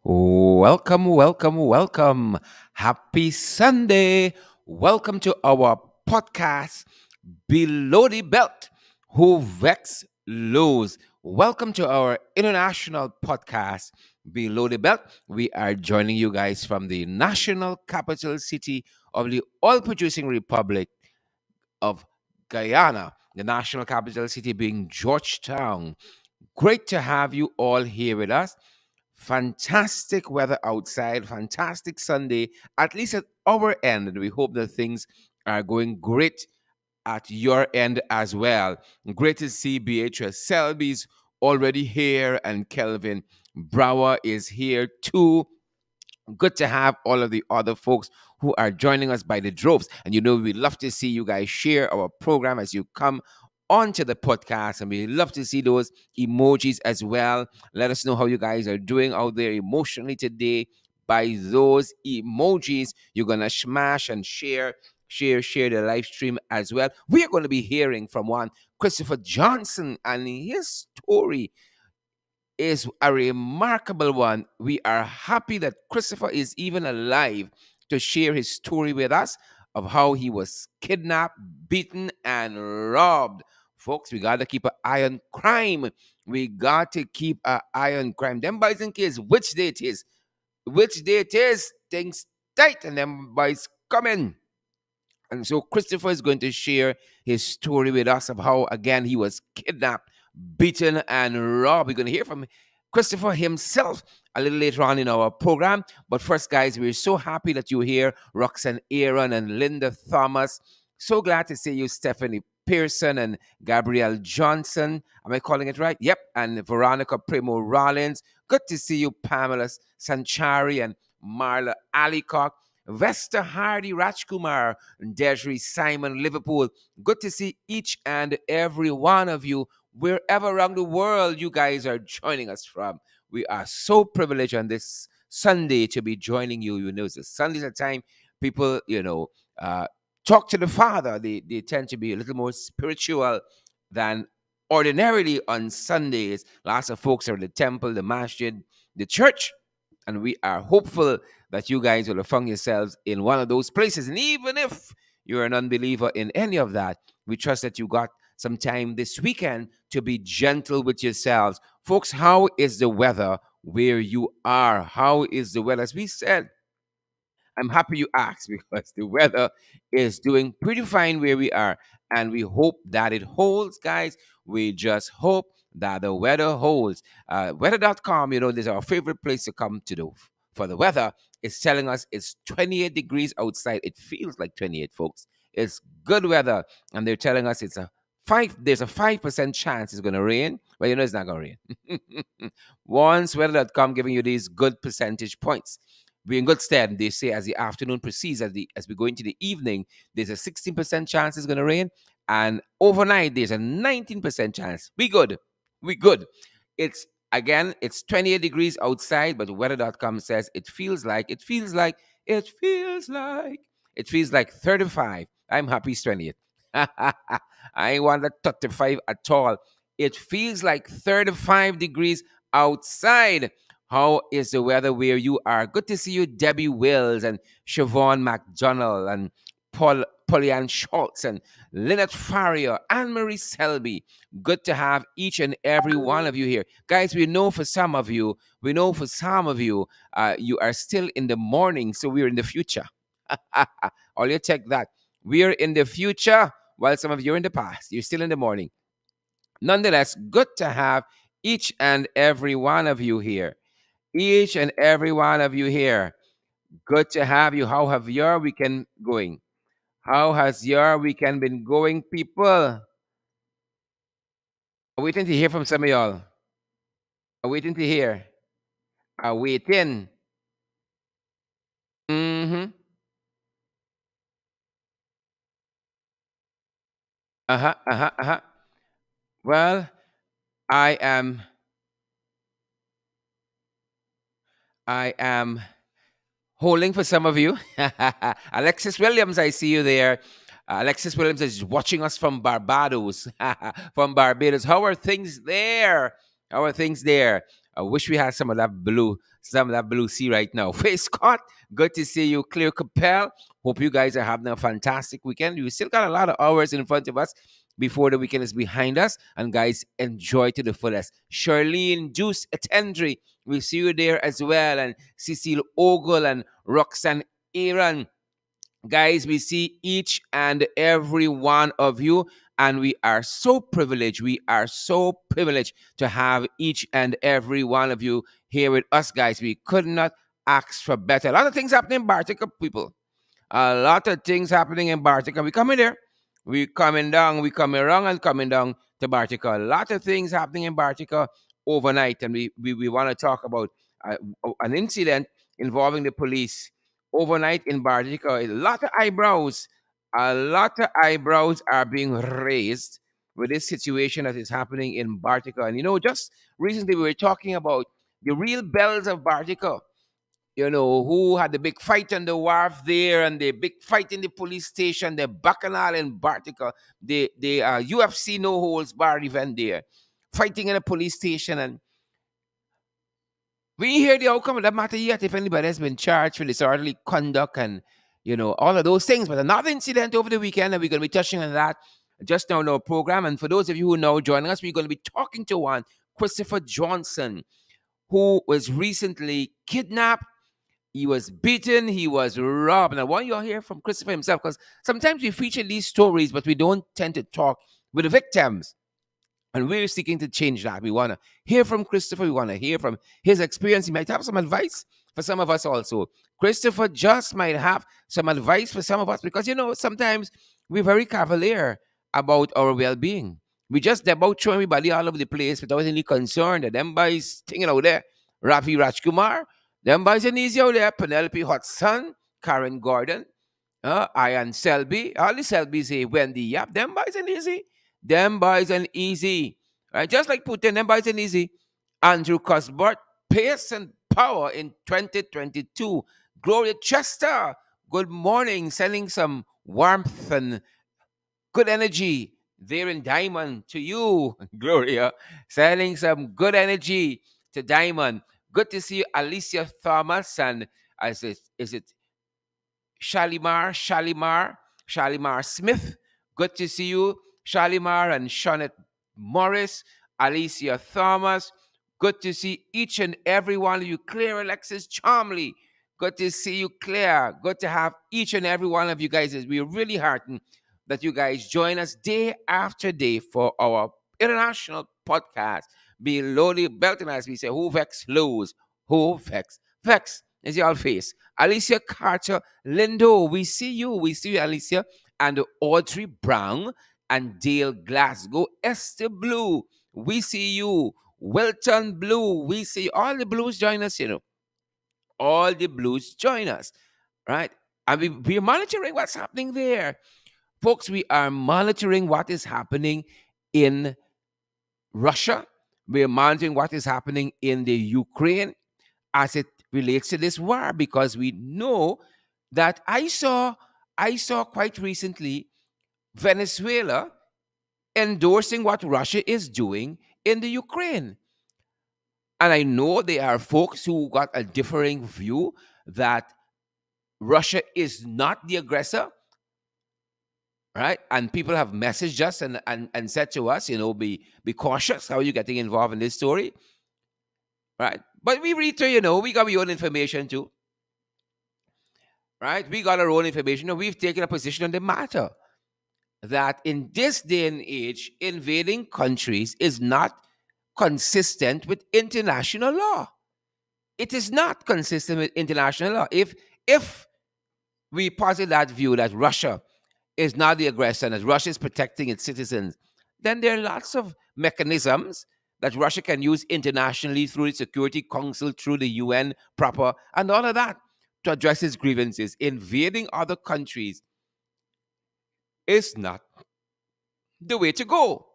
Welcome, welcome, welcome. Happy Sunday. Welcome to our podcast, Below the Belt, Who Vex Lose. Welcome to our international podcast, Below the Belt. We are joining you guys from the national capital city of the oil producing republic of Guyana, the national capital city being Georgetown. Great to have you all here with us. Fantastic weather outside, fantastic Sunday, at least at our end. And we hope that things are going great at your end as well. Great to see Beatrice Selby's already here, and Kelvin Brower is here too. Good to have all of the other folks who are joining us by the droves. And we love to see you guys share our program as you come onto the podcast. And we love to see those emojis as well. Let us know how you guys are doing out there emotionally today. By those emojis, you're going to smash and share the live stream as well. We are going to be hearing from one Christopher Johnson and his story is a remarkable one. We are happy that Christopher is even alive to share his story with us of how he was kidnapped, beaten, and robbed. Folks, we got to keep an eye on crime. We got to keep an eye on crime. Them boys and kids, which day it is? Which day it is? Things tight, and them boys coming. And so Christopher is going to share his story with us of how, again, he was kidnapped, beaten, and robbed. We're going to hear from Christopher himself a little later on in our program. But first, guys, we're so happy that you're here, Roxanne Aaron and Linda Thomas. So glad to see you, Stephanie Pearson and Gabrielle Johnson. Am I calling it right? Yep. And Veronica Primo Rollins. Good to see you, Pamela Sanchari and Marla Alicock. Vesta Hardy Rajkumar, Desiree Simon, Liverpool. Good to see each and every one of you, wherever around the world you guys are joining us from. We are so privileged on this Sunday to be joining you. It's a Sunday's a time people, talk to the Father. They tend to be a little more spiritual than ordinarily on Sundays. Lots of folks are in the temple, the masjid, the church, and we are hopeful that you guys will have found yourselves in one of those places. And even if you're an unbeliever in any of that, we trust that you got some time this weekend to be gentle with yourselves. Folks, how is the weather where you are? How is the weather? As we said, I'm happy you asked because the weather is doing pretty fine where we are. And we hope that it holds, guys. We just hope that the weather holds. Weather.com, this is our favorite place to come to for the weather. It's telling us it's 28 degrees outside. It feels like 28, folks. It's good weather. And they're telling us there's a 5% chance it's going to rain. But it's not going to rain. Once weather.com giving you these good percentage points. We're in good stead. They say as the afternoon proceeds, as we go into the evening, there's a 16% chance it's going to rain, and overnight there's a 19% chance. We good. We good. It's 28 degrees outside, but weather.com says it feels like 35. I'm happy it's 28. I ain't want that 35 at all. It feels like 35 degrees outside. How is the weather where you are? Good to see you, Debbie Wills and Siobhan McDonald and Polly-Ann Schultz and Lynette Farrier, Anne-Marie Selby. Good to have each and every one of you here. Guys, we know for some of you, you are still in the morning, so we're in the future. All you check that. We're in the future while some of you are in the past. You're still in the morning. Nonetheless, good to have each and every one of you here. Each and every one of you here. Good to have you. How have your weekend going? How has your weekend been going, people? I'm waiting to hear from some of y'all. I'm waiting to hear. I'm waiting. Mm-hmm. Uh-huh. Uh-huh. Uh-huh. Well, I am I am holding for some of you. Alexis Williams, I see you there. Alexis Williams is watching us from Barbados. From Barbados. How are things there? How are things there? I wish we had some of that blue sea right now. Hey, Scott, good to see you. Clear Capel. Hope you guys are having a fantastic weekend. We still got a lot of hours in front of us before the weekend is behind us. And guys, enjoy to the fullest. Charlene Juice Attendry, we see you there as well. And Cecile Ogle and Roxanne Aaron. Guys, we see each and every one of you, and we are so privileged. We are so privileged to have each and every one of you here with us, guys. We could not ask for better. A lot of things happening in Bartica, people. A lot of things happening in Bartica. We coming there. We coming down. We coming around and coming down to Bartica. A lot of things happening in Bartica overnight, and we want to talk about uh, an incident involving the police overnight in Bartica. A lot of eyebrows. A lot of eyebrows are being raised with this situation that is happening in Bartica. And just recently we were talking about the real bells of Bartica, who had the big fight on the wharf there and the big fight in the police station, the Bacchanal in Bartica, the UFC no holds bar event there, fighting in a police station. And we hear the outcome of that matter yet, if anybody has been charged for disorderly conduct and, all of those things. But another incident over the weekend, and we're going to be touching on that just now in our program. And for those of you who are now joining us, we're going to be talking to one, Christopher Johnson, who was recently kidnapped. He was beaten. He was robbed. And I want you to hear from Christopher himself, because sometimes we feature these stories, but we don't tend to talk with the victims. And we're seeking to change that. We want to hear from Christopher. We want to hear from his experience. He might have some advice for some of us also. Christopher just might have some advice for some of us, because, sometimes we're very cavalier about our well being. We just about throw everybody all over the place without any concern that them boys thinking out there. Ravi Rajkumar, them boys are easy out there. Penelope Hudson, Karen Gordon, Ian Selby, all the Selbys, say Wendy Yap, them boys are easy. Them boys and easy. Right? Just like Putin, them boys and easy. Andrew Cuthbert, pace and power in 2022. Gloria Chester, good morning. Sending some warmth and good energy there in Diamond to you, Gloria. Sending some good energy to Diamond. Good to see you, Alicia Thomas. And is it Shalimar Smith. Good to see you, Shalimar and Shawnette Morris, Alicia Thomas. Good to see each and every one of you. Claire Alexis Chomley. Good to see you, Claire. Good to have each and every one of you guys. We're really heartened that you guys join us day after day for our international podcast. Below the belt, and as we say, who vex lose, who vex. Vex is your face. Alicia Carter Lindo, we see you. We see you, Alicia. And Audrey Brown and Dale Glasgow. Esther Blue, we see you. Wilton Blue, we see you. All the blues join us, All the blues join us, right? And we're monitoring what's happening there. Folks, we are monitoring what is happening in Russia. We're monitoring what is happening in the Ukraine as it relates to this war, because we know that I saw quite recently Venezuela endorsing what Russia is doing in the Ukraine. And I know there are folks who got a differing view that Russia is not the aggressor, right? And people have messaged us and said to us, be cautious how you're getting involved in this story, right? But we read through, we got our own information too, right? We got our own information. We've taken a position on the matter that in this day and age, invading countries is not consistent with international law. It is not consistent with international law. If we posit that view that Russia is not the aggressor and that Russia is protecting its citizens, then there are lots of mechanisms that Russia can use internationally through the Security Council, through the UN proper, and all of that to address its grievances. Invading other countries is not the way to go.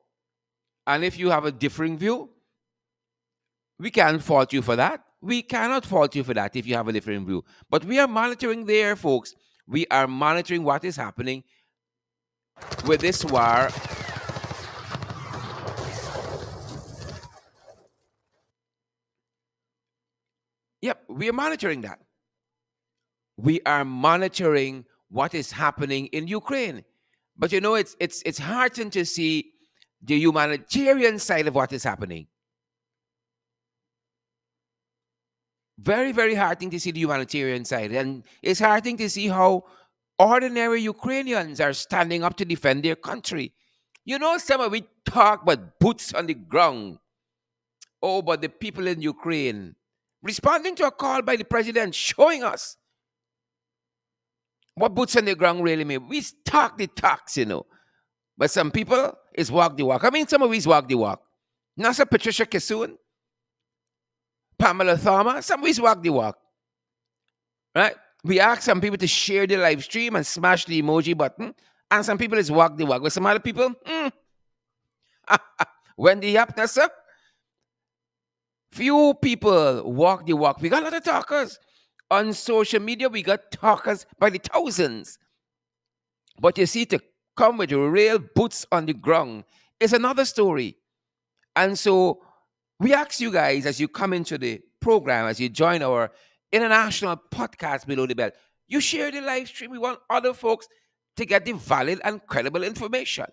And if you have a differing view, we can't fault you for that. We cannot fault you for that if you have a different view. But we are monitoring there, folks. We are monitoring what is happening with this war. Yep, we are monitoring that. We are monitoring what is happening in Ukraine. But you know, it's heartening to see the humanitarian side of what is happening. Very, very heartening to see the humanitarian side. And it's heartening to see how ordinary Ukrainians are standing up to defend their country. You know, some of we talk about boots on the ground. Oh, but the people in Ukraine responding to a call by the president, showing us what boots on the ground really mean. We talk the talks, you know. But some people is walk the walk. I mean, some of us walk the walk. Not so Patricia Kissoon, Pamela Thoma, some of us walk the walk. Right? We ask some people to share the live stream and smash the emoji button. And some people is walk the walk. But some other people, when the happen, sir, few people walk the walk. We got a lot of talkers. On social media, we got talkers by the thousands. But you see, to come with real boots on the ground is another story. And so we ask you guys as you come into the program, as you join our international podcast below the belt, you share the live stream. We want other folks to get the valid and credible information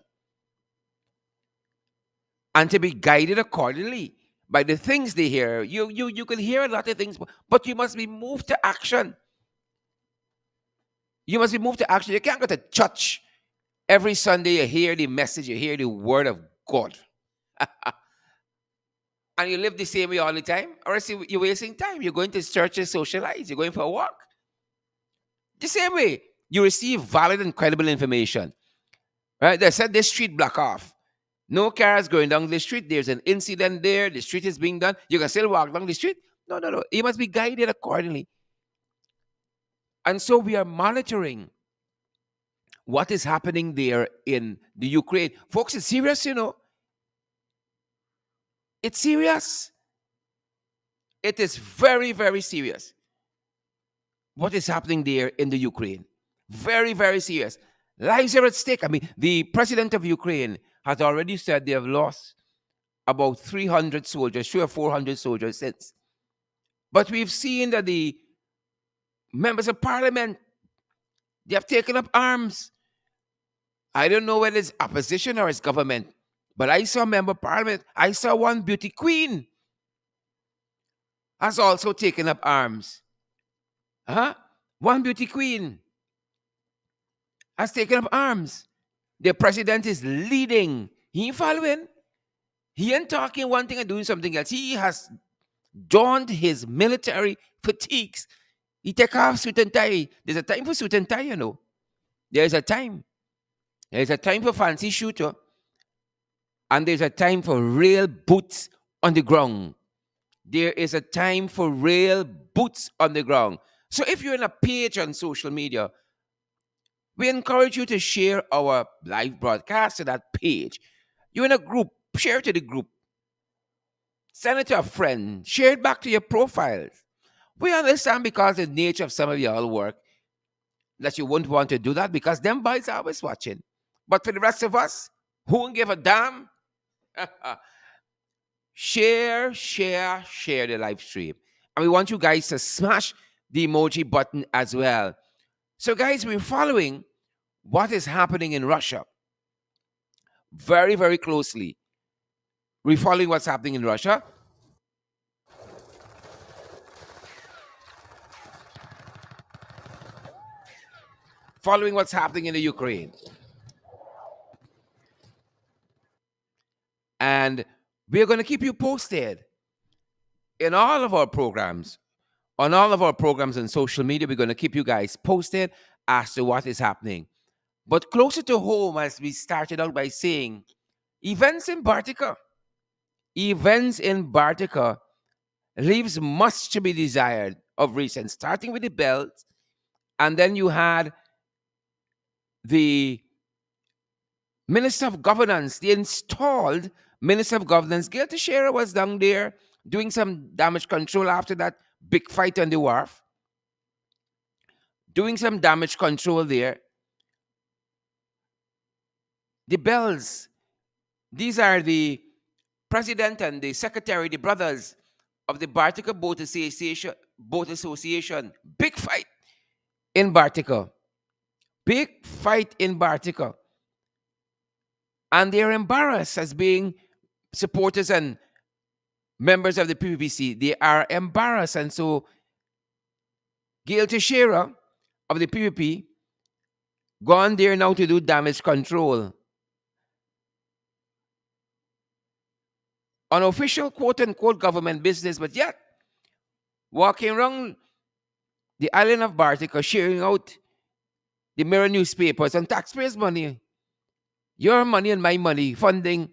and to be guided accordingly by the things they hear. You can hear a lot of things, but you must be moved to action. You must be moved to action. You can't go to church every Sunday. You hear the message, you hear the word of God, and you live the same way all the time, or else you're wasting time. You're going to church to socialize. You're going for a walk. The same way you receive valid and credible information. Right? They said this street block off. No cars going down the street. There's an incident there. The street is being done. You can still walk down the street. No, no, no. You must be guided accordingly. And so we are monitoring what is happening there in the Ukraine. Folks, it's serious, you know. It's serious. It is very, very serious. What is happening there in the Ukraine? Very, very serious. Lives are at stake. I mean, the president of Ukraine has already said they have lost about 300 soldiers, 300 or 400 soldiers since. But we've seen that the members of parliament, they have taken up arms. I don't know whether it's opposition or it's government, but I saw a member of parliament. I saw one beauty queen has also taken up arms. Huh? One beauty queen has taken up arms. The president is leading. He ain't following. He ain't talking one thing and doing something else. He has donned his military fatigues. He take off suit and tie. There's a time for suit and tie, you know. There's a time. There's a time for fancy shooter. And there's a time for real boots on the ground. There is a time for real boots on the ground. So if you're in a page on social media, we encourage you to share our live broadcast to that page. You're in a group, share it to the group. Send it to a friend. Share it back to your profiles. We understand because the nature of some of y'all work that you wouldn't want to do that because them boys are always watching. But for the rest of us, who won't give a damn? Share, share, share the live stream. And we want you guys to smash the emoji button as well. So, guys, we're following what is happening in Russia very, very closely. We're following what's happening in Russia. Following what's happening in the Ukraine. And we're going to keep you posted in all of our programs. On all of our programs on social media, we're going to keep you guys posted as to what is happening. But closer to home, as we started out by saying, events in Bartica. Events in Bartica leaves much to be desired of recent, starting with the belt. And then you had the Minister of Governance, the installed Minister of Governance. Gail Teixeira was down there doing some damage control after that big fight on the wharf. Doing some damage control there. The bells, these are the president and the secretary, the brothers of the Bartica Boat Association. Big fight in Bartica. Big fight in Bartica. And they're embarrassed as being supporters and members of the PPC. They are embarrassed. And so Gail Teixeira of the PPP gone there now to do damage control. Unofficial quote unquote government business, but yet walking around the island of Bartica sharing out the mirror newspapers and taxpayers' money. Your money and my money funding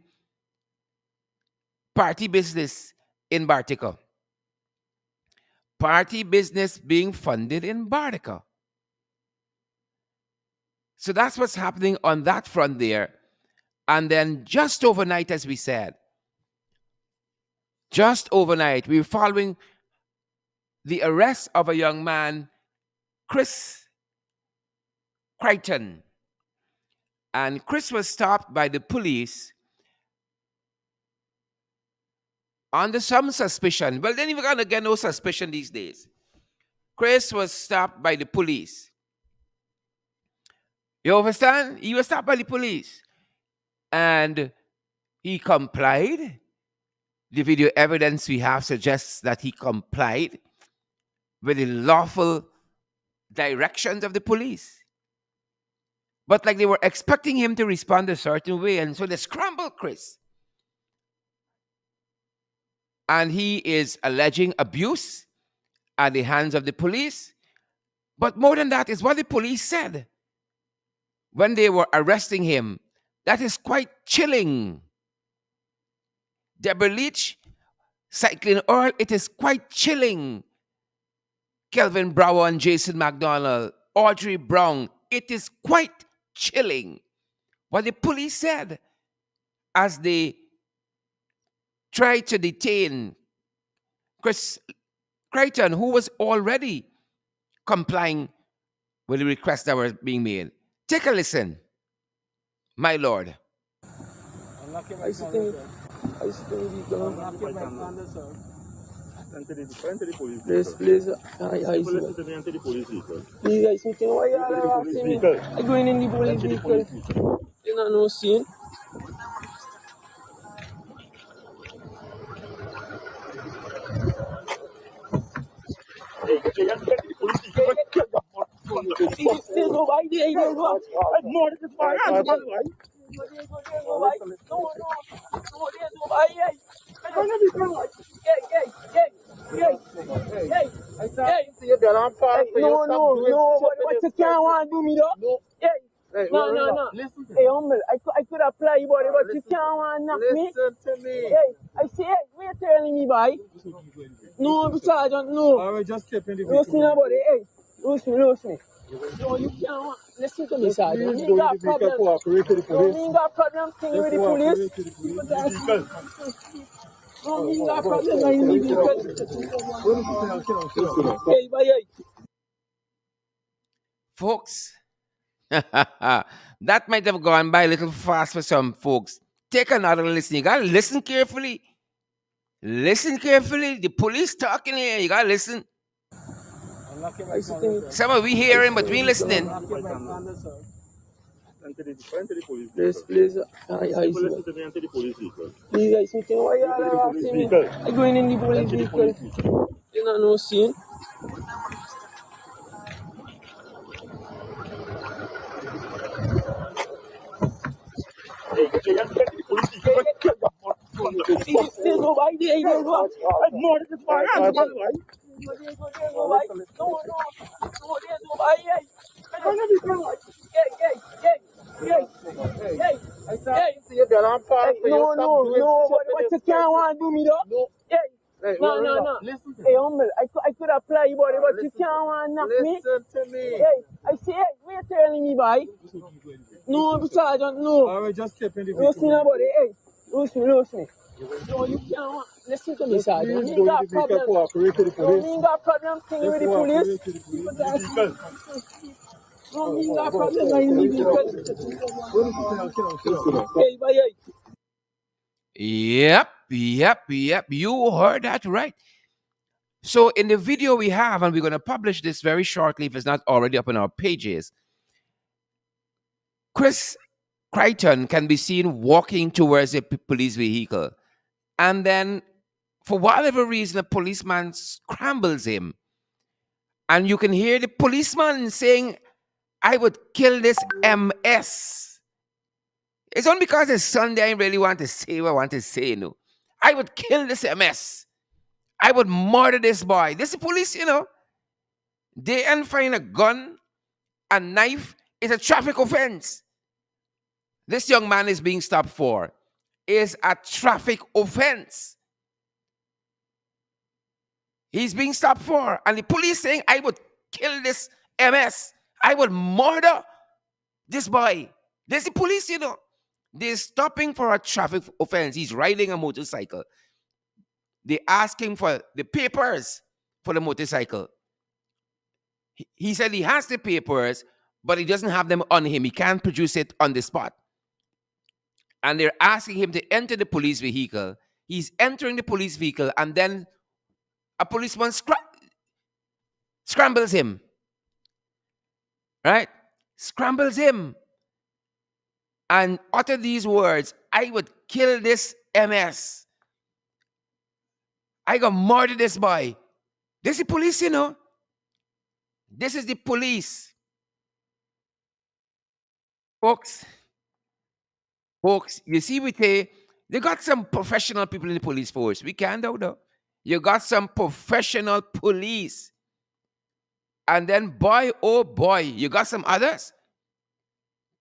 party business in Bartica. Party business being funded in Bartica. So that's what's happening on that front there. And then just overnight, as we said, just overnight, we were following the arrest of a young man, Chris Crichton. And Chris was stopped by the police under some suspicion. Well, then you're going to get no suspicion these days. Chris was stopped by the police. You understand? He was stopped by the police. And he complied. The video evidence we have suggests that he complied with the lawful directions of the police. But like they were expecting him to respond a certain way, and so they scrambled Chris. And he is alleging abuse at the hands of the police. But more than that is what the police said when they were arresting him. That is quite chilling. Deborah Leach, Cycling Oil, it is quite chilling. Kelvin Brower and Jason McDonald, Audrey Brown, it is quite chilling what the police said as they tried to detain Chris Crichton, who was already complying with the requests that were being made. Take a listen, my lord. I used to think we gonna please, I please, I think why you are asking me? I going in the police vehicle. You know, no scene. There's nobody there. You don't know. No, this is my hand. No, there's nobody. I don't know this one. Hey. I see you there. I'm part of no. What you can't want to do me though? No. Listen to me. Hey, humble. I could apply you, but you can't want to knock me. Listen to me. Hey, I see. Hey, what you telling me, boy? No, Sergeant, no. I will just step in the vehicle. Listen, buddy. Hey, lose me. No, you can't. Listen to me, Sergeant. You got problem. You got problem thing with the police. No, you got problem with the vehicle. Hey, bye. Folks, that might have gone by a little fast for some folks. Take another listen. You got to listen carefully. Listen carefully. The police talking here. You got to listen. Some of we hearing, but we listening. Please, I think why you are asking me? I going in the police vehicle. You know, no scene. There's nobody there. You don't know. No, this is my hand. No, there's nobody. I don't know this one. Hey. I see you there. I'm part of no. What you can't want to do me though? No. Listen to me. Hey, humble. I could apply you, but you can't want to knock me. Listen to me. Hey, I see. Hey, what you telling me, boy? No, Sergeant, no. I will just step in the vehicle. Listen, buddy. Hey, lose me. No, you can't. Listen to me, Sergeant. You got problem. You got problem thing with the police. No, you got problem with the vehicle. Hey, bye. Yep. You heard that right. So in the video we have, and we're going to publish this very shortly if it's not already up on our pages, Chris Crichton can be seen walking towards a police vehicle. And then, for whatever reason, a policeman scrambles him. And you can hear the policeman saying, I would kill this MS. It's only because it's Sunday I really want to say what I want to say, no. I would kill this MS. I would murder this boy. This is police, They ain't find a gun, a knife. It's a traffic offense. This young man is being stopped for is a traffic offense. He's being stopped for. And the police saying, I would kill this MS. I would murder this boy. There's the police, They're stopping for a traffic offense. He's riding a motorcycle. They ask him for the papers for the motorcycle. He said he has the papers, but he doesn't have them on him. He can't produce it on the spot. And they're asking him to enter the police vehicle. He's entering the police vehicle, and then a policeman scrambles him. Right? Scrambles him. And utter these words, I would kill this MS. I gonna murder this boy. This is the police, This is the police. Folks, you see, they got some professional people in the police force. We can't doubt though. You got some professional police. And then, boy, oh boy, you got some others.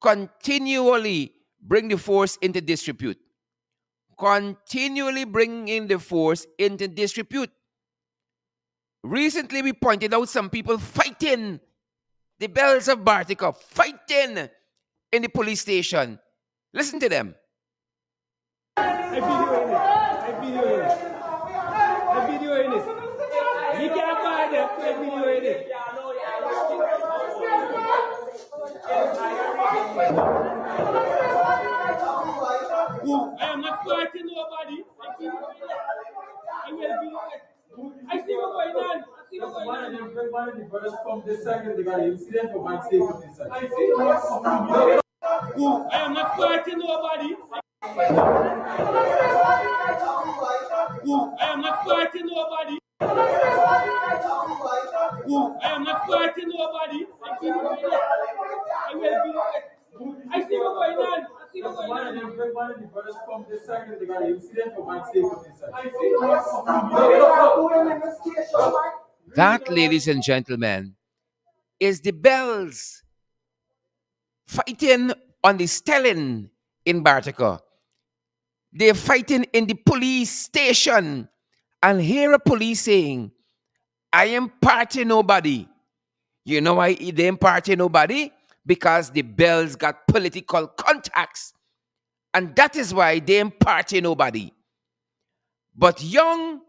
Continually bring the force into disrepute. Continually bringing the force into disrepute. Recently, we pointed out some people fighting the bells of Bartica, fighting in the police station. Listen to them. I video in it. I video in it. You can't buy them. I video in it. I am not fighting nobody. I will be. I see what's going on. One of the brothers from this side, they got an incident for one state of this side. I see. I am not fighting nobody. I am not fighting nobody. I am not fighting nobody. I will be. I see what's going on. One of the brothers from this side, they got an incident for one state of this side. I see. That, ladies and gentlemen, is the bells fighting on the stelling in Bartica. They're fighting in the police station. And here a police saying, I am party nobody. You know why they ain't party nobody? Because the bells got political contacts. And that is why they ain't party nobody. But young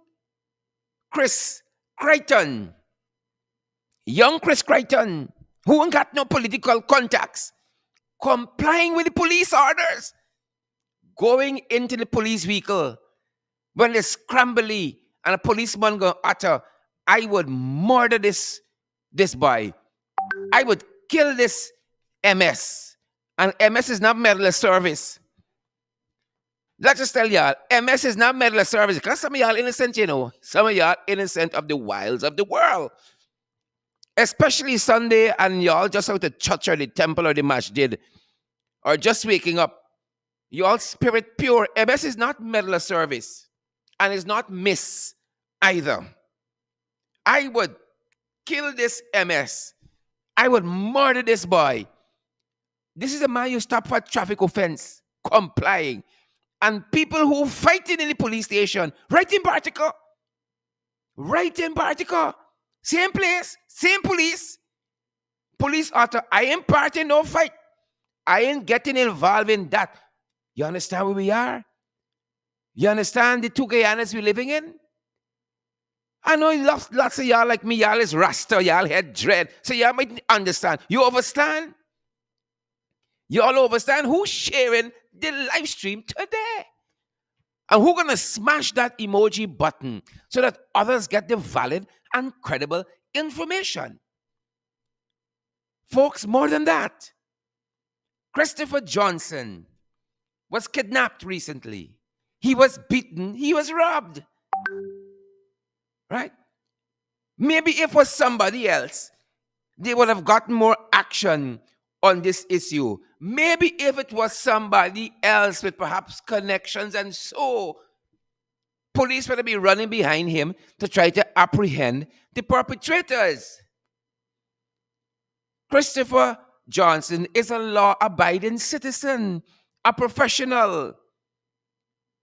Chris Crichton, who ain't got no political contacts, complying with the police orders, going into the police vehicle when they scrambly and a policeman go utter, I would murder this boy. I would kill this MS. And MS is not medal of service. Let's just tell y'all, MS is not medal of service. Because some of y'all innocent, Some of y'all innocent of the wiles of the world. Especially Sunday, and y'all just out to church or the temple or the masjid, or just waking up. Y'all spirit pure. MS is not medal of service. And it's not miss either. I would kill this MS. I would murder this boy. This is a man you stop for traffic offense, complying. And people who fighting in the police station, right in Bartica. Same place, same police. Police author, I ain't parting no fight. I ain't getting involved in that. You understand where we are? You understand the two Guyanas we're living in? I know lots of y'all like me, y'all is Rasta, y'all had dread. So y'all might understand. You understand? You all understand who's sharing the live stream today? And who's going to smash that emoji button so that others get the valid and credible information? Folks, more than that, Christopher Johnson was kidnapped recently. He was beaten, he was robbed, right? Maybe if it was somebody else, they would have gotten more action on this issue. Maybe if it was somebody else with perhaps connections, and so police would be running behind him to try to apprehend the perpetrators. Christopher Johnson is a law abiding citizen, a professional.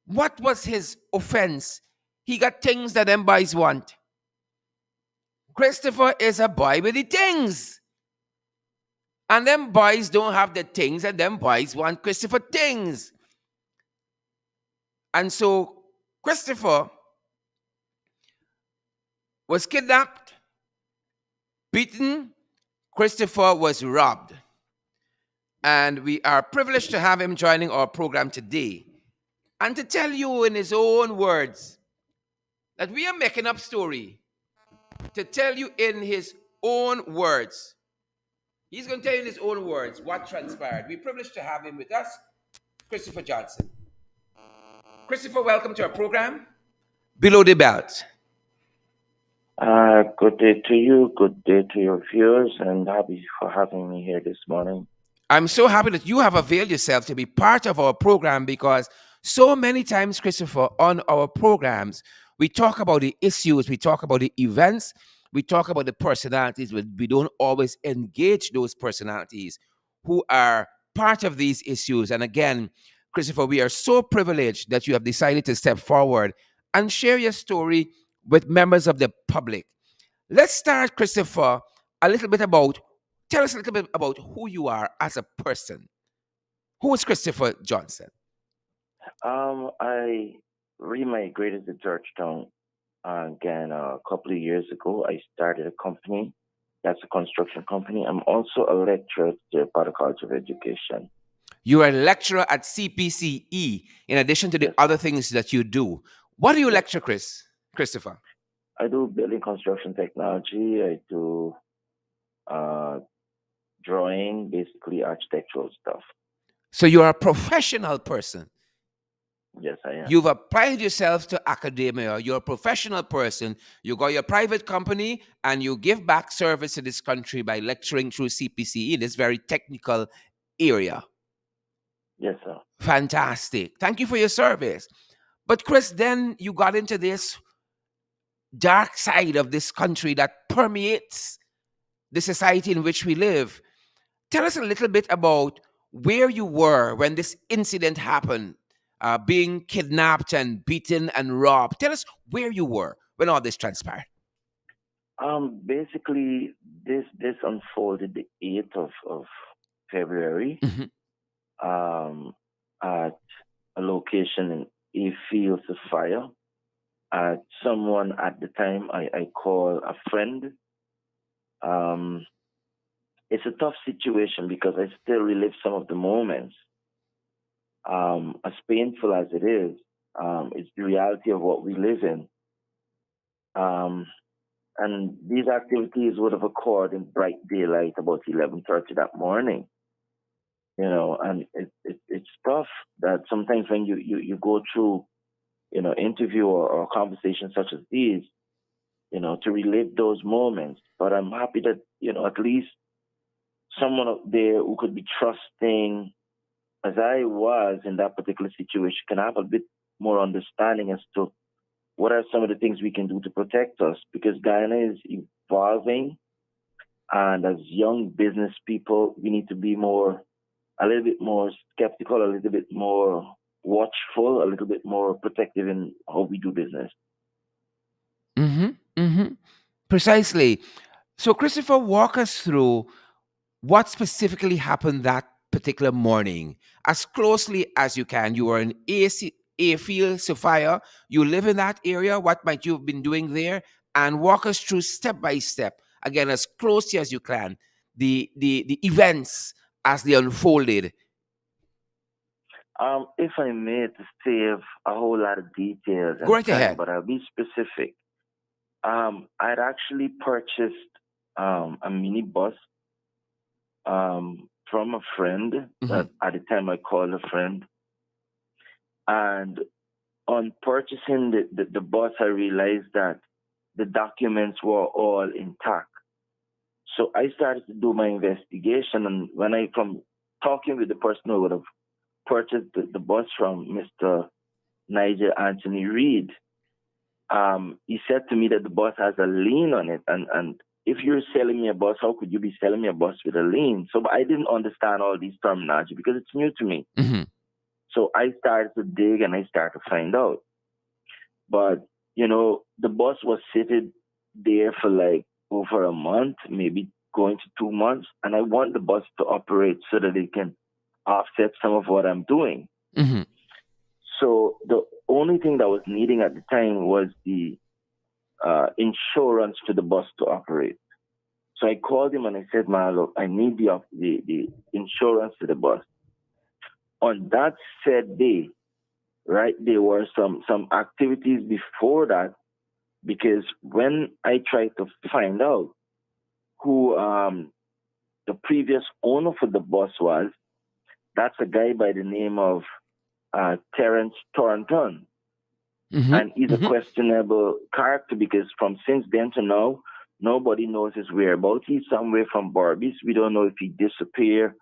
What was his offense? He got things that them boys want. Christopher is a boy with the things. And them boys don't have the things, and them boys want Christopher things. And so Christopher was kidnapped, beaten. Christopher was robbed. And we are privileged to have him joining our program today. And to tell you in his own words that we are making up story. To tell you in his own words. He's going to tell you in his own words what transpired. We're privileged to have him with us, Christopher Johnson. Christopher, welcome to our program, Below the Belt. Good day to you, good day to your viewers, and happy for having me here this morning. I'm so happy that you have availed yourself to be part of our program, because so many times, Christopher, on our programs, we talk about the issues, we talk about the events, we talk about the personalities, but we don't always engage those personalities who are part of these issues. And again, Christopher, we are so privileged that you have decided to step forward and share your story with members of the public. Let's start, Christopher, a little bit about, tell us a little bit about who you are as a person. Who is Christopher Johnson? I remigrated to Georgetown again a couple of years ago. I started a company. That's a construction company. I'm also a lecturer at the Bartica College of Education. You are a lecturer at CPCE, in addition to the Yes. other things that you do. What do you lecture, Christopher? I do building construction technology. I do uh, drawing, basically architectural stuff. So you're a professional person. Yes, I am. You've applied yourself to academia. You're a professional person. You got your private company and you give back service to this country by lecturing through CPCE in this very technical area. Yes, sir. Fantastic. Thank you for your service. But Chris, then you got into this dark side of this country that permeates the society in which we live. Tell us a little bit about where you were when this incident happened, being kidnapped and beaten and robbed. Tell us where you were when all this transpired. Basically, this unfolded the 8th of February. Mm-hmm. At a location in a field of fire. Someone at the time I call a friend. It's a tough situation because I still relive some of the moments. As painful as it is, it's the reality of what we live in. Um, and these activities would have occurred in bright daylight about 11:30 that morning. And it's tough that sometimes when you go through, interview or conversations such as these, to relive those moments. But I'm happy that, at least someone up there who could be trusting, as I was in that particular situation, can have a bit more understanding as to what are some of the things we can do to protect us, because Guyana is evolving. And as young business people, we need to be a little bit more skeptical, a little bit more watchful, a little bit more protective in how we do business. Mm-hmm. Mm-hmm. Precisely. So, Christopher, walk us through what specifically happened that particular morning, as closely as you can. You were in A field, Sophia. You live in that area. What might you have been doing there? And walk us through step by step, again, as closely as you can, the events as they unfolded. If I may, to save a whole lot of details Go and right time, ahead. but I'll be specific. I'd actually purchased a mini bus from a friend Mm-hmm. that at the time I called a friend. And on purchasing the bus, I realized that the documents were all intact. So I started to do my investigation. And when I, from talking with the person who would have purchased the bus from, Mr. Nigel Anthony Reed, he said to me that the bus has a lien on it. And if you're selling me a bus, how could you be selling me a bus with a lien? So I didn't understand all these terminology because it's new to me. Mm-hmm. So I started to dig and I started to find out. But, the bus was sitting there for like over a month, maybe going to 2 months. And I want the bus to operate so that it can offset some of what I'm doing. Mm-hmm. So the only thing that was needing at the time was the insurance for the bus to operate. So I called him and I said, man, look, I need the insurance to the bus. On that said day, right, there were some activities before that because when I tried to find out who the previous owner for the bus was, that's a guy by the name of Terence Thornton. Mm-hmm. And he's a Mm-hmm. questionable character because from since then to now, nobody knows his whereabouts. He's somewhere from Barbies. We don't know if he disappeared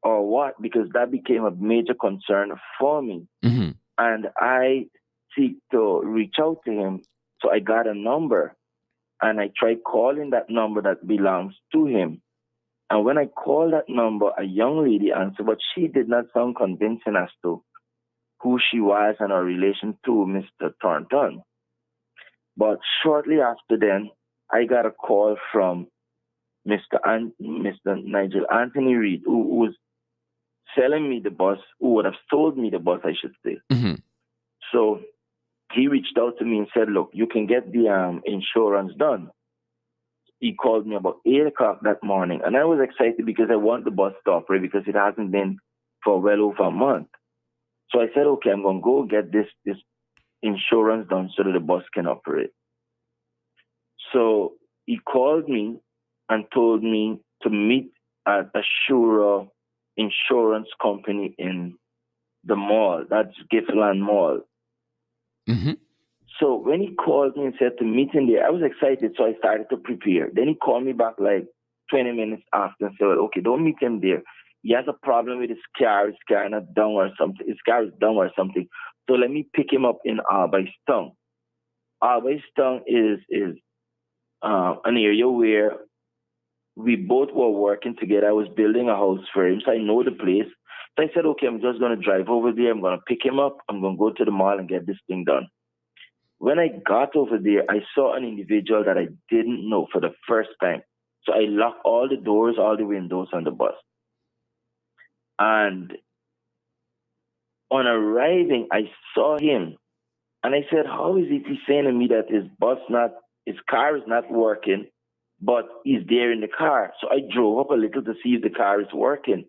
or what, because that became a major concern for me. Mm-hmm. And I seek to reach out to him. So I got a number and I tried calling that number that belongs to him. And when I called that number, a young lady answered, but she did not sound convincing as to who she was and her relation to Mr. Thornton. But shortly after then, I got a call from Mr. Nigel Anthony Reed, who was selling me the bus, who would have sold me the bus, I should say. Mm-hmm. So he reached out to me and said, look, you can get the insurance done. He called me about 8 o'clock that morning. And I was excited because I want the bus to operate because it hasn't been for well over a month. So I said, okay, I'm going to go get this insurance done so that the bus can operate. So he called me and told me to meet at Assura Insurance Company in the mall. That's Giffland Mall. Mm-hmm. So when he called me and said to meet him there, I was excited, so I started to prepare. Then he called me back like 20 minutes after and said, okay, don't meet him there. He has a problem with his car not down or something. His car is down or something. So let me pick him up in Albastown. Albastown is an area where we both were working together. I was building a house for him, so I know the place. So I said, okay, I'm just going to drive over there. I'm going to pick him up. I'm going to go to the mall and get this thing done. When I got over there, I saw an individual that I didn't know for the first time. So I locked all the doors, all the windows on the bus. And on arriving, I saw him. And I said, how is it he's saying to me that his car is not working, but he's there in the car? So I drove up a little to see if the car is working.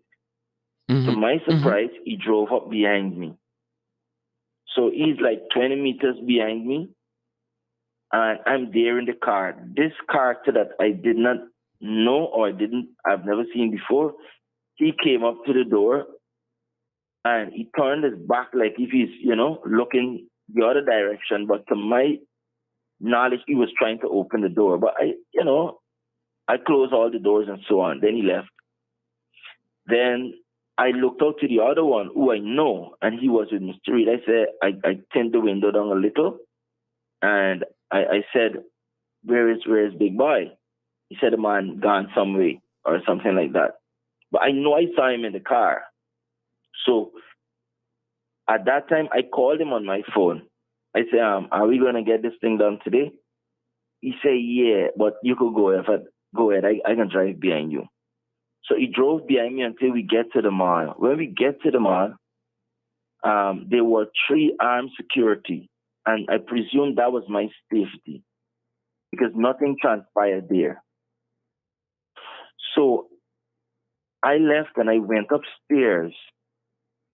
To Mm-hmm. my Mm-hmm. surprise, he drove up behind me. So he's like 20 meters behind me, and I'm there in the car. This character that I did not know or I've never seen before, he came up to the door and he turned his back like if he's, looking the other direction. But to my knowledge, he was trying to open the door. But I closed all the doors and so on. Then he left. Then I looked out to the other one who I know, and he was with Mr. Reed. I said, I turned the window down a little, and I said, where is Big Boy? He said, the man gone some way or something like that. But I know I saw him in the car. So at that time, I called him on my phone. I said, are we going to get this thing done today? He said, yeah, but you could go ahead. Go ahead. I can drive behind you. So he drove behind me until we get to the mall. When we get to the mall, there were 3 armed security. And I presume that was my safety because nothing transpired there. So I left and I went upstairs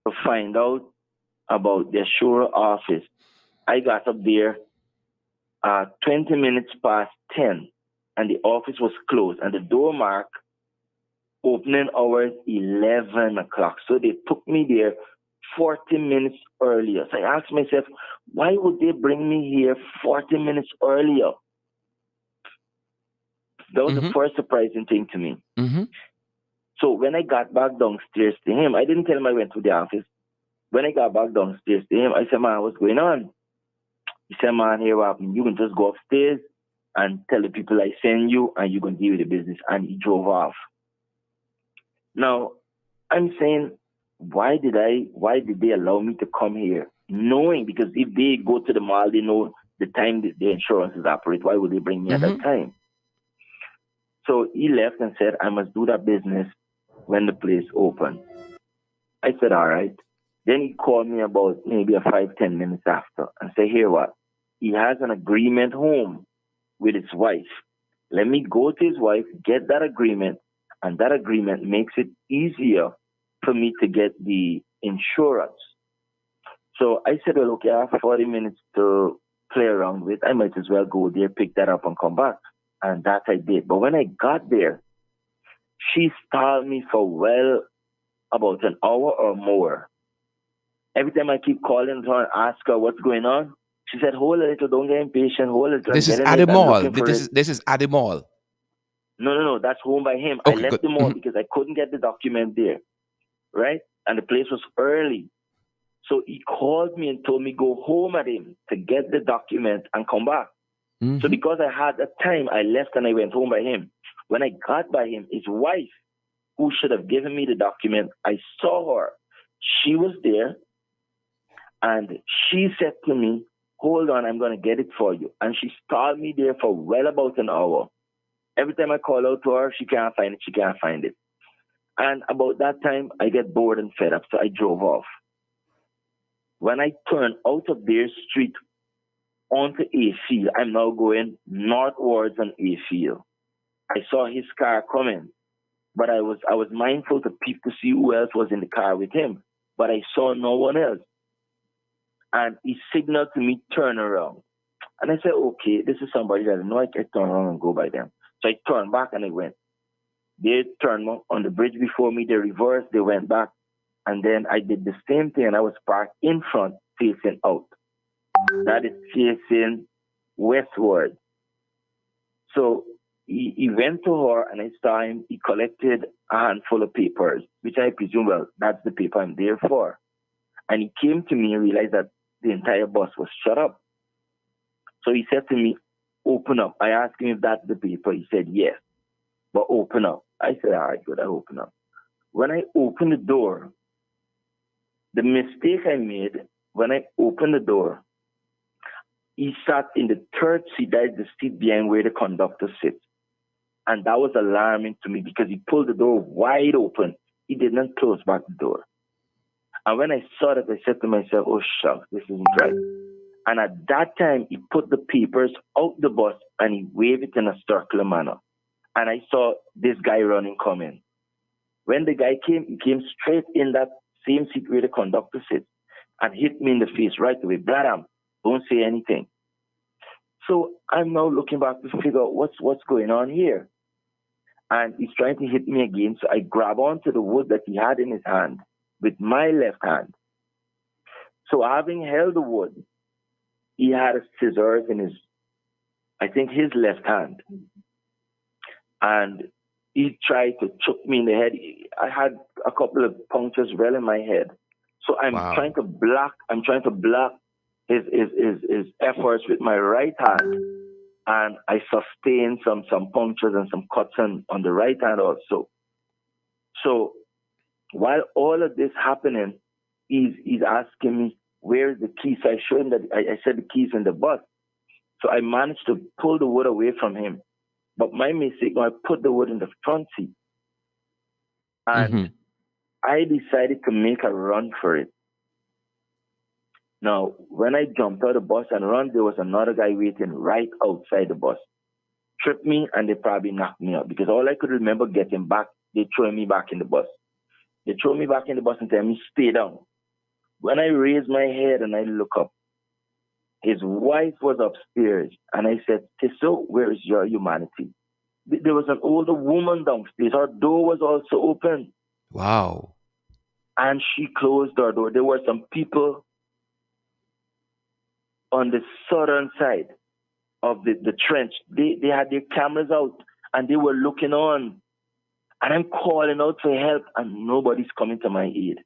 to find out about the Ashura office. I got up there 20 minutes past 10, and the office was closed, and the door mark opening hours 11 o'clock. So they took me there 40 minutes earlier. So I asked myself, why would they bring me here 40 minutes earlier? That was the first surprising thing to me. So when I got back downstairs to him, I didn't tell him I went to the office. When I got back downstairs to him, I said, man, what's going on? He said, man, here what happened? You can just go upstairs and tell the people I send you, and you can deal with the business. And he drove off. Now, I'm saying, why did they allow me to come here? Knowing, because if they go to the mall, they know the time that the insurances operate. Why would they bring me at that time? So he left and said, I must do that business when the place opened. I said, all right. Then he called me about maybe 5-10 minutes after and said, here what? He has an agreement home with his wife. Let me go to his wife, get that agreement, and that agreement makes it easier for me to get the insurance. So I said, well, okay, I have 40 minutes to play around with. I might as well go there, pick that up, and come back. And that I did. But when I got there, she stalled me for well about an hour or more. Every time I keep calling her and ask her what's going on, she said, hold a little, don't get impatient, hold a little. This is at the mall. This is at the mall. No, that's home by him. Okay, I left good. the mall because I couldn't get the document there, right? And the place was early. So he called me and told me go home at him to get the document and come back. So because I had that time, I left and I went home by him. When I got by him, his wife, who should have given me the document, I saw her. She was there, and she said to me, hold on, I'm going to get it for you. And she stalled me there for well about an hour. Every time I call out to her, she can't find it. And about that time, I get bored and fed up, so I drove off. When I turned out of their street onto A-Field, I'm now going northwards on A-Field. I saw his car coming, but I was mindful to peep to see who else was in the car with him, but I saw no one else. And he signaled to me, turn around. And I said, okay, this is somebody that I know. I can turn around and go by them. So I turned back and I went. They turned on the bridge before me. They reversed. They went back. And then I did the same thing, and I was parked in front, facing out. That is facing westward. So he went to her, and I saw him. He collected a handful of papers, which I presume, well, that's the paper I'm there for. And he came to me and realized that the entire bus was shut up. So he said to me, open up. I asked him if that's the paper. He said, yes, but open up. I said, all right, good, I open up. When I opened the door, the mistake I made, when I opened the door, he sat in the third seat, that is the seat behind where the conductor sits. And that was alarming to me because he pulled the door wide open. He did not close back the door. And when I saw that, I said to myself, oh, shucks, this isn't right. And at that time, he put the papers out the bus and he waved it in a circular manner. And I saw this guy running coming. When the guy came, he came straight in that same seat where the conductor sits and hit me in the face right away. Bladam, don't say anything. So I'm now looking back to figure out what's going on here. And he's trying to hit me again. So I grab onto the wood that he had in his hand with my left hand. So having held the wood, he had a scissors in his left hand. And he tried to choke me in the head. I had a couple of punctures well in my head. So I'm trying to block his efforts with my right hand. And I sustained some punctures and some cuts on the right hand also. So while all of this happening, he's asking me, where's the key? So I showed him that I said the key's in the bus. So I managed to pull the wood away from him. But my mistake, I put the wood in the front seat. And I decided to make a run for it. Now, when I jumped out of the bus and ran, there was another guy waiting right outside the bus. Tripped me, and they probably knocked me out. Because all I could remember getting back, they threw me back in the bus. They threw me back in the bus and tell me, stay down. When I raise my head and I look up, his wife was upstairs. And I said, Tiso, where is your humanity? There was an older woman downstairs. Her door was also open. Wow. And she closed her door. There were some people on the southern side of the trench. They had their cameras out and they were looking on. And I'm calling out for help and nobody's coming to my aid.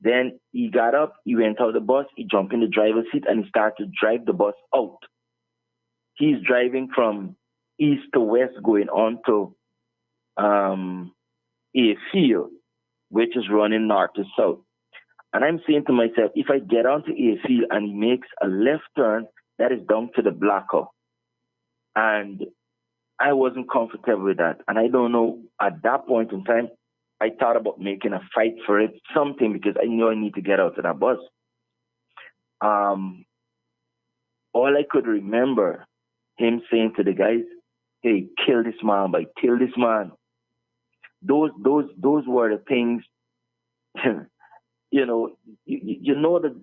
Then he got up, he went out the bus, he jumped in the driver's seat and he started to drive the bus out. He's driving from east to west going on to a field, which is running north to south. And I'm saying to myself, if I get onto a field and he makes a left turn, that is down to the blocker. And I wasn't comfortable with that. And I don't know, at that point in time, I thought about making a fight for it, something, because I knew I need to get out of that bus. All I could remember him saying to the guys, hey, kill this man, boy, kill this man. Those were the things, you know, you know that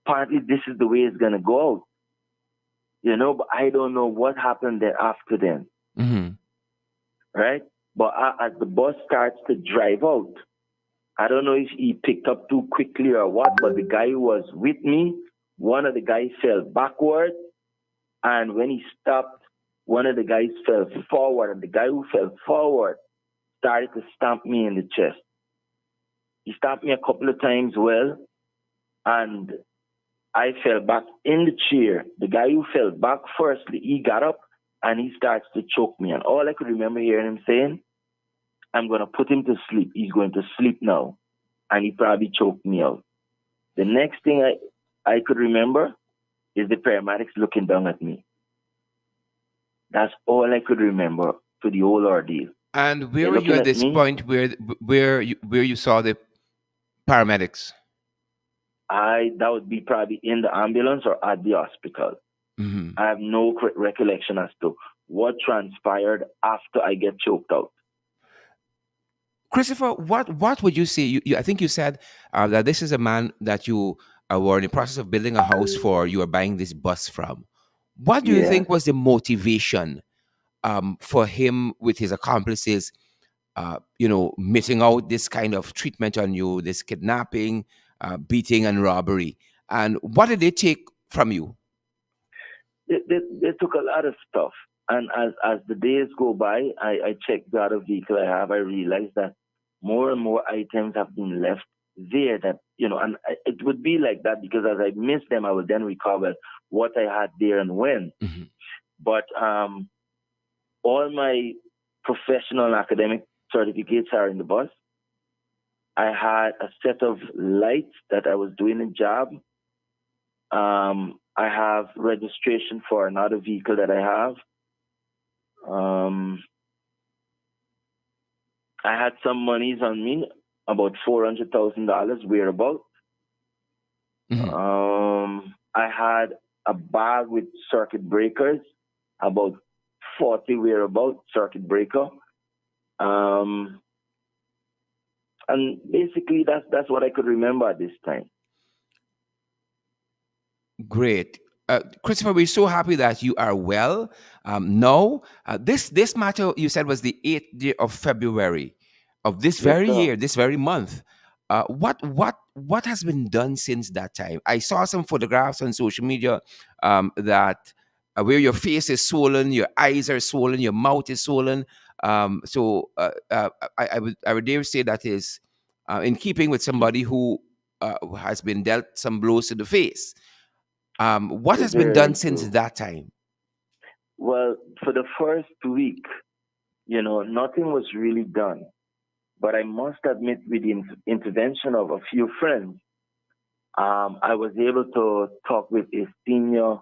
partly this is the way it's going to go out, you know, but I don't know what happened there after then, right? But as the bus starts to drive out, I don't know if he picked up too quickly or what, but the guy who was with me, one of the guys fell backward, and when he stopped, one of the guys fell forward, and the guy who fell forward started to stamp me in the chest. He stamped me a couple of times well, and I fell back in the chair. The guy who fell back firstly, he got up and he starts to choke me. And all I could remember hearing him saying, I'm going to put him to sleep. He's going to sleep now. And he probably choked me out. The next thing I could remember is the paramedics looking down at me. That's all I could remember for the whole ordeal. And where They're were you looking at at this me. point where you saw the paramedics? That would be probably in the ambulance or at the hospital. I have no recollection as to what transpired after I get choked out. Christopher, what would you say? I think you said that this is a man that you were in the process of building a house for. You are buying this bus from. What do you Yeah. think was the motivation for him with his accomplices? Meting out this kind of treatment on you, this kidnapping, beating, and robbery. And what did they take from you? They took a lot of stuff. And as the days go by, I checked the other vehicle I have. I realized that more and more items have been left there that, and it would be like that because as I miss them, I will then recover what I had there and when. But all my professional and academic certificates are in the bus. I had a set of lights that I was doing a job. I have registration for another vehicle that I have. I had some monies on me, about $400,000 whereabout. I had a bag with circuit breakers, about 40 whereabout circuit breaker. And basically that's what I could remember at this time. Great. Christopher, we're so happy that you are well. Now, this matter you said was the 8th day of February of this Yes, very sir. year, this very month. What has been done since that time? I saw some photographs on social media that where your face is swollen, your eyes are swollen, your mouth is swollen. I would dare say that is in keeping with somebody who has been dealt some blows to the face. What has been Very done since true. that time? Well, for the first week, nothing was really done. But I must admit, with the intervention of a few friends, I was able to talk with a senior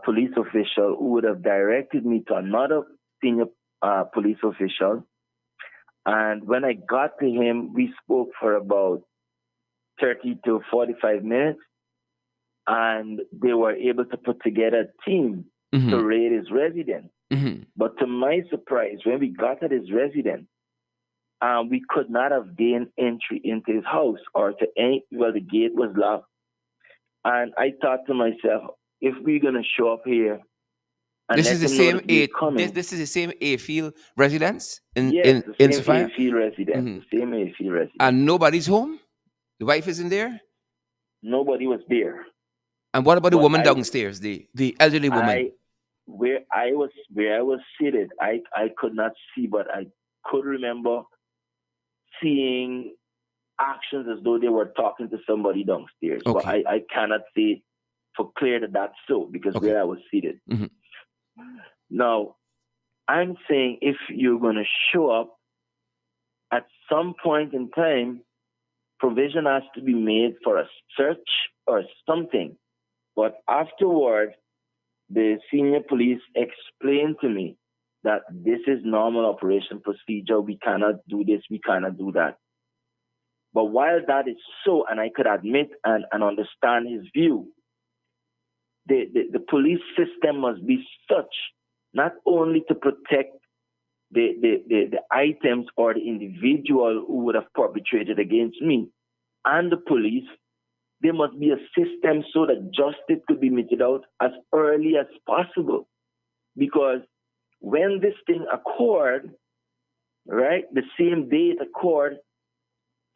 police official who would have directed me to another senior police official. And when I got to him, we spoke for about 30 to 45 minutes, and they were able to put together a team to raid his residence. But to my surprise, when we got at his residence, we could not have gained entry into his house or to any, well, the gate was locked. And I thought to myself, if we're going to show up here and This is let the him know same that we're A. This coming, this is the same A field residence in yes, in the in same A Sophia, field residence, hmm the same A field residence. and nobody's home. The wife isn't there. Nobody was there. And what about the But woman downstairs, the elderly woman? I, where I was seated, I could not see, but I could remember seeing actions as though they were talking to somebody downstairs. But Okay, I cannot say for clear that that's so because okay. where I was seated. hmm Now, I'm saying if you're going to show up at some point in time, provision has to be made for a search or something. But afterward, the senior police explained to me that this is normal operation procedure. We cannot do this, we cannot do that. But while that is so, and I could admit and understand his view, the police system must be such not only to protect the items or the individual who would have perpetrated against me and the police, there must be a system so that justice could be meted out as early as possible. Because when this thing occurred, right, the same day it occurred,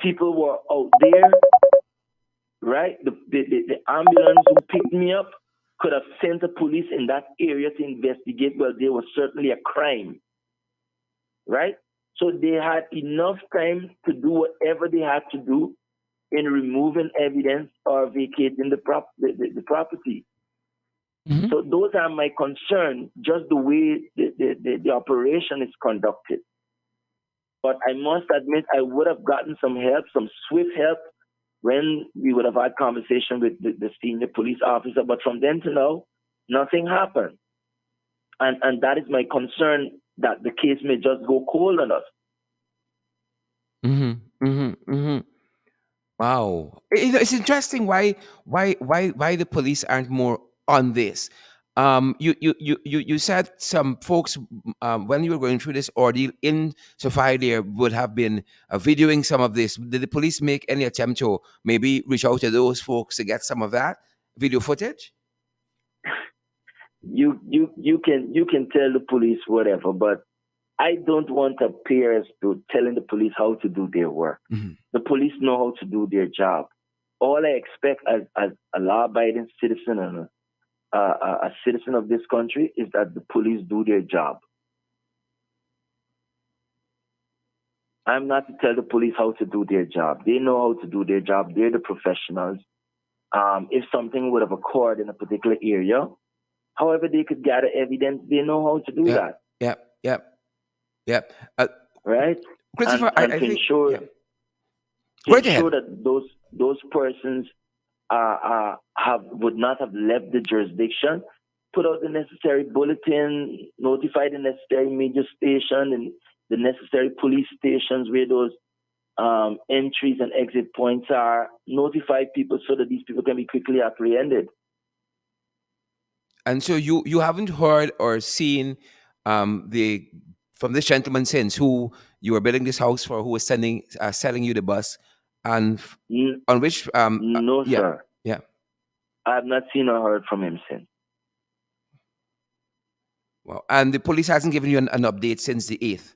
people were out there, right? The ambulance who picked me up could have sent the police in that area to investigate. Well, there was certainly a crime, right? So they had enough time to do whatever they had to do in removing evidence or vacating the property. hmm So those are my concerns, just the way the operation is conducted. But I must admit, I would have gotten some help, some swift help, when we would have had conversation with the senior police officer. But from then to now, nothing happened. And that is my concern that the case may just go cold on us. hmm hmm hmm Wow, it's interesting why the police aren't more on this. You said some folks when you were going through this ordeal in Sophia there would have been videoing some of this. Did the police make any attempt to maybe reach out to those folks to get some of that video footage? You can tell the police whatever, but I don't want appears to telling the police how to do their work. hmm The police know how to do their job. All I expect as a law-abiding citizen and a citizen of this country is that the police do their job. I'm not to tell the police how to do their job. They know how to do their job. They're the professionals. If something would have occurred in a particular area, however they could gather evidence, they know how to do Yep, that, yep, yep, yep. right? Christopher, And I to think ensure yeah. Go right ahead. that those persons have would not have left the jurisdiction, put out the necessary bulletin, notify the necessary media station and the necessary police stations where those entries and exit points are, notify people so that these people can be quickly apprehended. And so you haven't heard or seen the from this gentleman since who you were building this house for, who was sending selling you the bus, and N- on which no, yeah, sir. yeah. I have not seen or heard from him since. Well, and the police hasn't given you an update since the 8th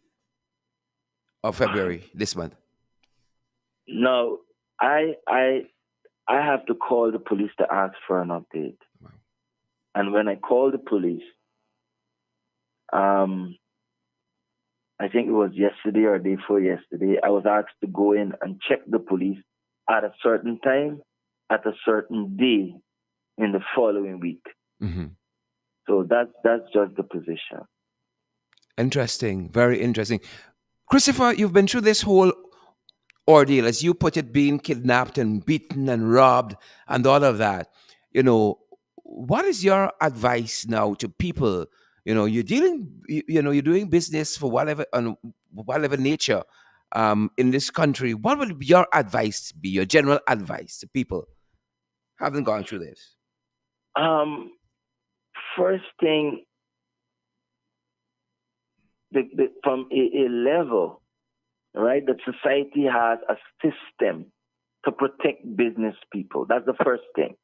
of February this month. No, I I I have to call the police to ask for an update. And when I called the police, um, I think it was yesterday or day before yesterday, I was asked to go in and check the police at a certain time, at a certain day in the following week. hmm So that's just the position. Interesting, very interesting. Christopher, you've been through this whole ordeal, as you put it, being kidnapped and beaten and robbed and all of that. You know, what is your advice now to people? You're dealing, you're doing business for whatever on whatever nature in this country. What would your advice be? Your general advice to people who haven't gone through this? Um, First thing, from a level. right? That society has a system to protect business people. That's the first thing.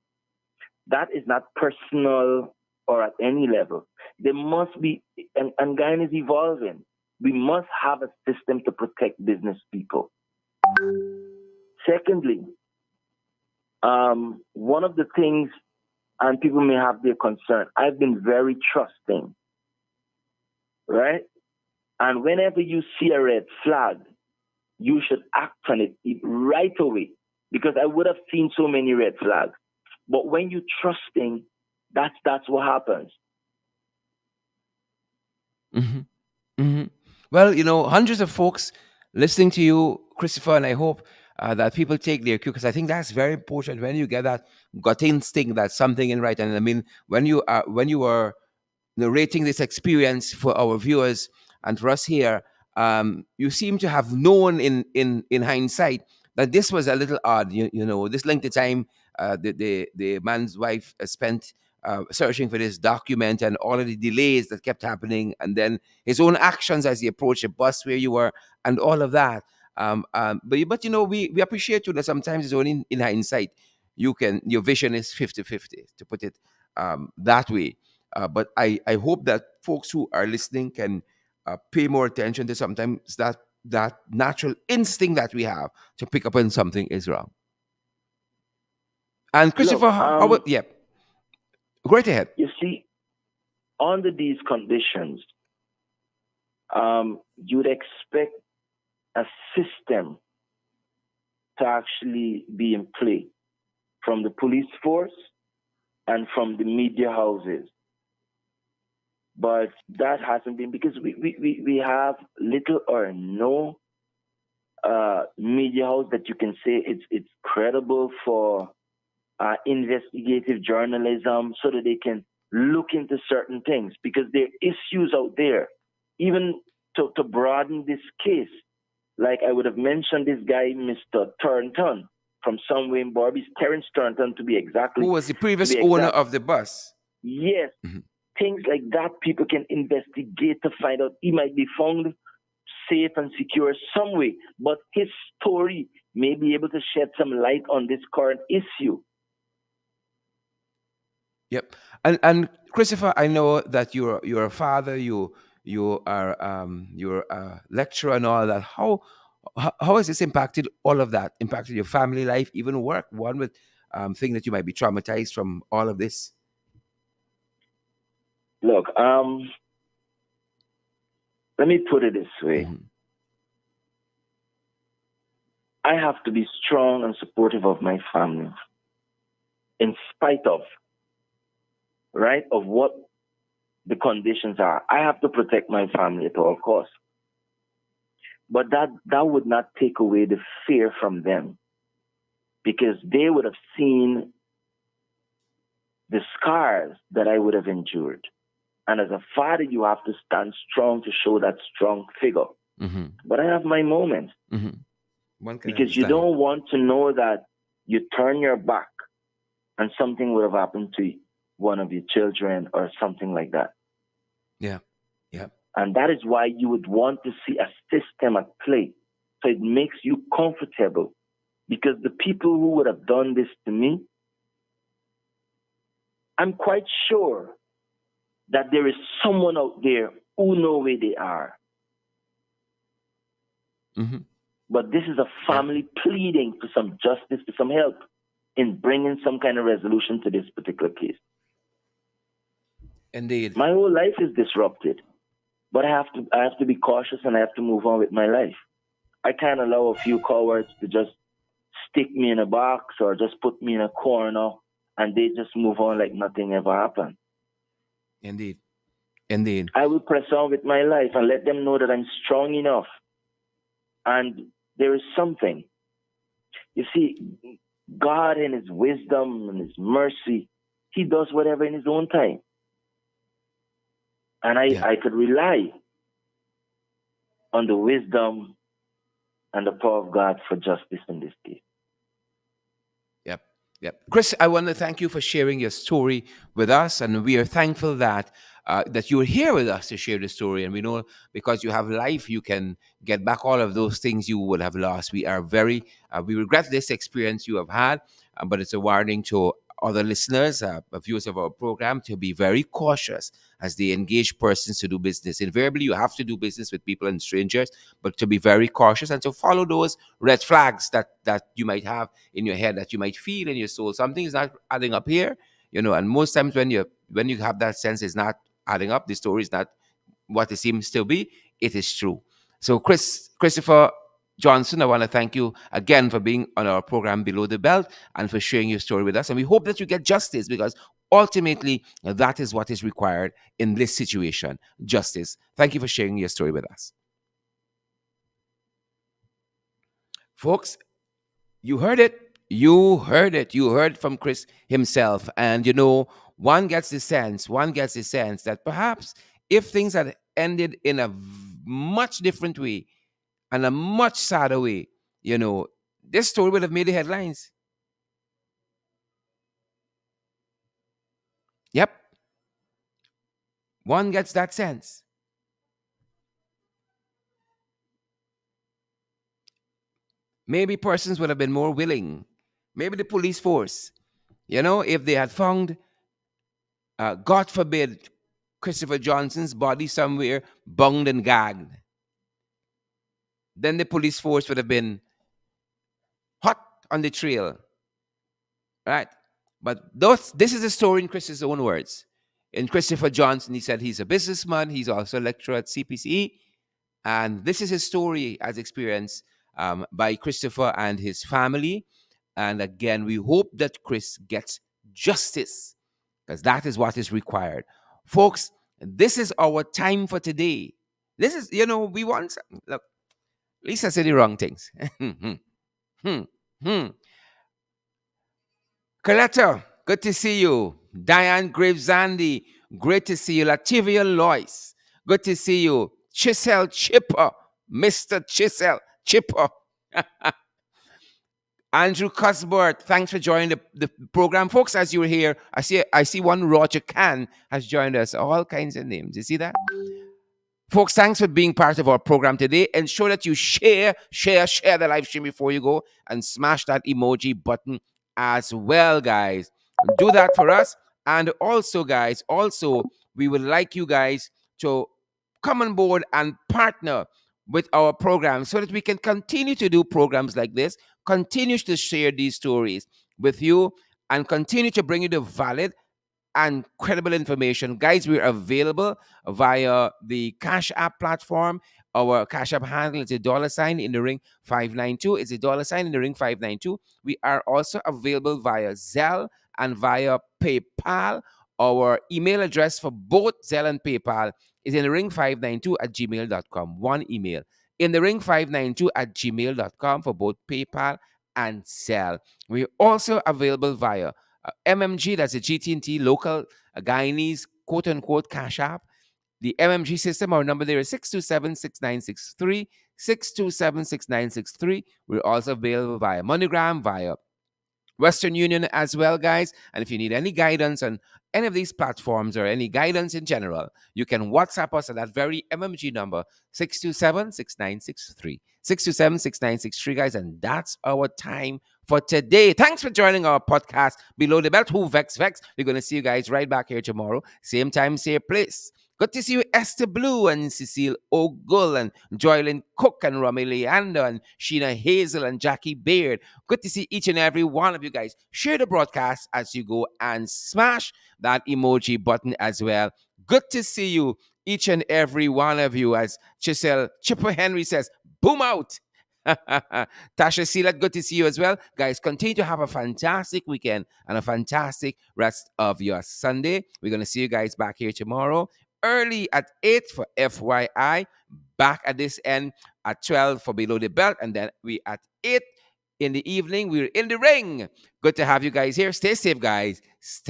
That is not personal or at any level. There must be, and Guyana is evolving. We must have a system to protect business people. Secondly, one of the things, and people may have their concern, I've been very trusting, right? And whenever you see a red flag, you should act on it right away because I would have seen so many red flags. But when you trusting, that's what happens. Hmm. Hmm. Well, hundreds of folks listening to you, Christopher, and I hope that people take their cue because I think that's very important when you get that gut instinct that something in right. And I mean, when you are narrating this experience for our viewers and for us here, you seem to have known in hindsight that this was a little odd. This length of time the man's wife spent searching for this document and all of the delays that kept happening, and then his own actions as he approached the bus where you were, and all of that. But we appreciate you that sometimes it's only in hindsight your vision is 50-50, to put it that way. But I hope that folks who are listening can pay more attention to sometimes that natural instinct that we have to pick up when something is wrong. And Christopher, Look, yeah, go right ahead. you see, under these conditions, you'd expect a system to actually be in play from the police force and from the media houses. But that hasn't been because we have little or no media house that you can say it's credible for investigative journalism so that they can look into certain things because there are issues out there. Even to broaden this case, like I would have mentioned this guy, Mr. Thornton from somewhere in Barbies, Terence Thornton Who was the to previous be owner exact. of the bus? Yes, Mhm. things like that people can investigate to find out he might be found safe and secure some way, but his story may be able to shed some light on this current issue. Yep. And Christopher, I know that you're a father. You're a lecturer and all that. How has this impacted all of that? Impacted your family life, even work? One with thing that you might be traumatized from all of this. Look, let me put it this way. Hmm. I have to be strong and supportive of my family in spite of, right, of what the conditions are. I have to protect my family at all costs. But that would not take away the fear from them because they would have seen the scars that I would have endured. And as a father, you have to stand strong to show that strong figure. Hmm. But I have my moments Hmm. One can because you understand. don't want to know that you turn your back and something would have happened to one of your children or something like that. Yeah. Yeah. And that is why you would want to see a system at play. So it makes you comfortable because the people who would have done this to me, I'm quite sure that there is someone out there who know where they are. Hmm. But this is a Yeah. family pleading for some justice, for some help in bringing some kind of resolution to this particular case. Indeed. My whole life is disrupted, but I have to be cautious and I have to move on with my life. I can't allow a few cowards to just stick me in a box or just put me in a corner and they just move on like nothing ever happened. Indeed. Indeed. I will press on with my life and let them know that I'm strong enough. And there is something. You see, God in his wisdom and his mercy, he does whatever in his own time. And Yeah. I could rely on the wisdom and the power of God for justice in this case. Yep. Yep. Chris, I want to thank you for sharing your story with us. And we are thankful that that you're here with us to share the story. And we know because you have life, you can get back all of those things you would have lost. We are very, we regret this experience you have had, but it's a warning to other listeners, viewers of our program, to be very cautious as they engage persons to do business. Invariably, you have to do business with people and strangers, but to be very cautious and to follow those red flags that you might have in your head, that you might feel in your soul. Something is not adding up here, you know. And most times when you have that sense, it's not adding up. The story is not what it seems to be. It is true. So, Christopher Johnson, I want to thank you again for being on our program Below the Belt and for sharing your story with us. And we hope that you get justice, because ultimately that is what is required in this situation, justice. Thank you for sharing your story with us. Folks, you heard it. You heard it. You heard from Chris himself. And you know, one gets the sense that perhaps if things had ended in a much different way and a much sadder way, you know, this story would have made the headlines. Yep, one gets that sense. Maybe persons would have been more willing. Maybe the police force, you know, if they had found, God forbid, Christopher Johnson's body somewhere bunged and gagged, then the police force would have been hot on the trail, right? But this is a story in Chris's own words. In Christopher Johnson, he said he's a businessman. He's also a lecturer at CPCE. And this is his story as experienced by Christopher and his family. And again, we hope that Chris gets justice, because that is what is required. Folks, this is our time for today. This is, you know, we want, look, Lisa said the wrong things. Hmm, hmm, hmm. Coletta, good to see you. Diane Gravesandi, great to see you. Lativia Lois, good to see you. Chisel Chipper, Mr. Chisel Chipper. Andrew Cuthbert, thanks for joining the program. Folks, as you were here, I see one Roger Can has joined us. All kinds of names. You see that? Folks, thanks for being part of our program today. Ensure that you share the live stream before you go, and smash that emoji button as well, guys. Do that for us. And also, guys, we would like you guys to come on board and partner with our program so that we can continue to do programs like this, continue to share these stories with you, and continue to bring you the valid and credible information. Guys, we're available via the Cash App platform. Our Cash App handle is a dollar sign in the ring 592. It's a dollar sign in the ring 592. We are also available via Zelle and via PayPal. Our email address for both Zelle and PayPal is in the ring 592 at gmail.com. One email. In the ring 592 at gmail.com for both PayPal and Zelle. We're also available via MMG, that's a GT&T local Guyanese quote unquote cash app. The MMG system, our number there is 627-6963, 627-6963. We're also available via MoneyGram, via Western Union as well, guys. And if you need any guidance on any of these platforms or any guidance in general, you can WhatsApp us at that very MMG number, 627-6963. 627-6963, guys. And that's our time for today. Thanks for joining our podcast, Below the Belt. Who Vex Vex? We're going to see you guys right back here tomorrow. Same time, same place. Good to see you, Esther Blue and Cecile O'Gull and Joylyn Cook and Romy Leander and Sheena Hazel and Jackie Beard. Good to see each and every one of you guys. Share the broadcast as you go and smash that emoji button as well. Good to see you, each and every one of you, as Chisel Chipper Henry says, boom out. Tasha Sealat, good to see you as well. Guys, continue to have a fantastic weekend and a fantastic rest of your Sunday. We're going to see you guys back here tomorrow, early at 8 for FYI, back at this end at 12 for Below the Belt, and then we at 8 in the evening, we're in the ring. Good to have you guys here. Stay safe, guys.